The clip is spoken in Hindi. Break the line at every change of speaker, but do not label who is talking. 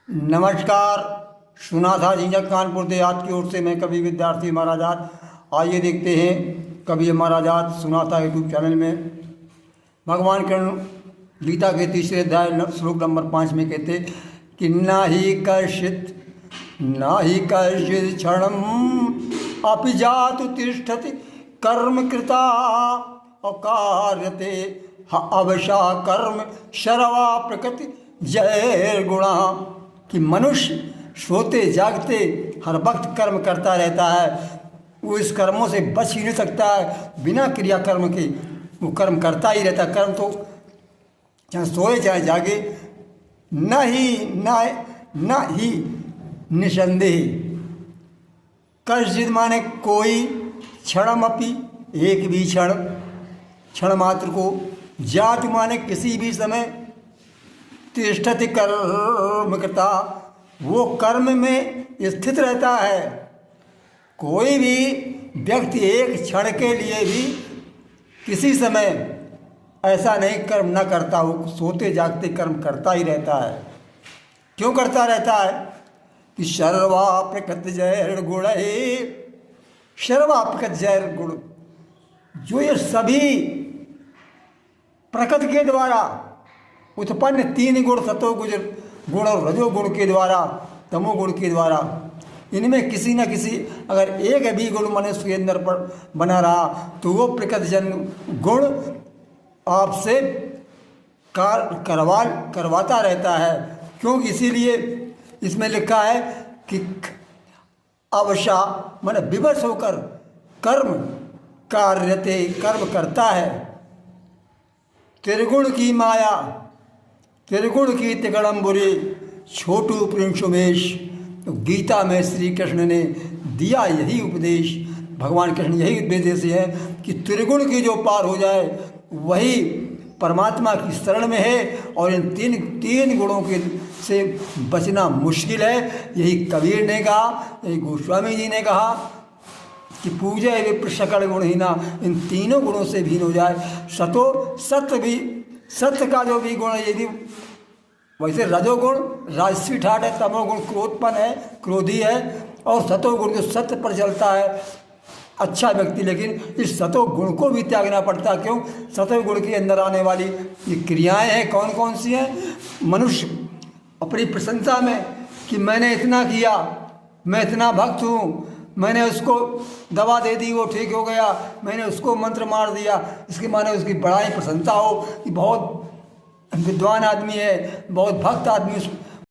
नमस्कार। सुना था झिझक कानपुर देहात की ओर से मैं कवि विद्यार्थी महाराजात। आइए देखते हैं कवि महाराजात सुना था यूट्यूब चैनल में। भगवान कृष्ण गीता के तीसरे अध्याय श्लोक नंबर 5 में कहते कि ना ही कश्चित क्षणम अपि जातु तिष्ठति कर्म कृता अकार्यते अवशा कर्म शर्वा प्रकृति जय गुणा। कि मनुष्य सोते जागते हर वक्त कर्म करता रहता है, वो इस कर्मों से बच ही नहीं सकता है। बिना क्रिया कर्म के वो कर्म करता ही रहता है। कर्म तो चाहे सोए चाहे जागे, न ही निसंदेह। कश्चित माने कोई, क्षणमपि एक भी क्षण मात्र को, जात माने किसी भी समय, तिष्ठति कर्म करता वो कर्म में स्थित रहता है। कोई भी व्यक्ति एक क्षण के लिए भी किसी समय ऐसा नहीं कर्म न करता हो, सोते जागते कर्म करता ही रहता है। क्यों करता रहता है? कि सर्वा प्रकृति जय गुण है। सर्वा प्रकृति जय गुण, जो ये सभी प्रकृति के द्वारा उत्पन्न तीन गुण, सतो गुण और रजो गुण के द्वारा, तमो गुण के द्वारा, इनमें किसी न किसी अगर एक भी गुण मनुष्य के अंदर पर बना रहा तो वो प्रकृतिजन्य गुण आपसे करवाता रहता है। क्योंकि इसीलिए इसमें लिखा है कि अवशा माने विवश होकर कर्म कार्यते, कर्म करता है। त्रिगुण की माया, त्रिगुण की तिगड़म्बुरी, छोटू प्रिंसुमेश। तो गीता में श्री कृष्ण ने दिया यही उपदेश, भगवान कृष्ण यही उपदेश है कि त्रिगुण की जो पार हो जाए वही परमात्मा की शरण में है। और इन तीन गुणों के से बचना मुश्किल है। यही कबीर ने कहा, यही गोस्वामी जी ने कहा कि पूजे विप्र सकल गुणहीना, इन तीनों गुणों से भीन हो जाए। सत्य का जो भी गुण, यदि वैसे रजोगुण राजसी ठाट है, तमोगुण क्रोधपन है, क्रोधी है, और सतोगुण जो सत्य पर चलता है अच्छा व्यक्ति। लेकिन इस सतोगुण को भी त्यागना पड़ता। क्यों? सतोगुण के अंदर आने वाली ये क्रियाएं हैं कौन कौन सी हैं? मनुष्य अपनी प्रशंसा में कि मैंने इतना किया, मैं इतना भक्त हूँ, मैंने उसको दवा दे दी वो ठीक हो गया, मैंने उसको मंत्र मार दिया, इसके माने उसकी बड़ाई प्रशंसा हो कि बहुत विद्वान आदमी है, बहुत भक्त आदमी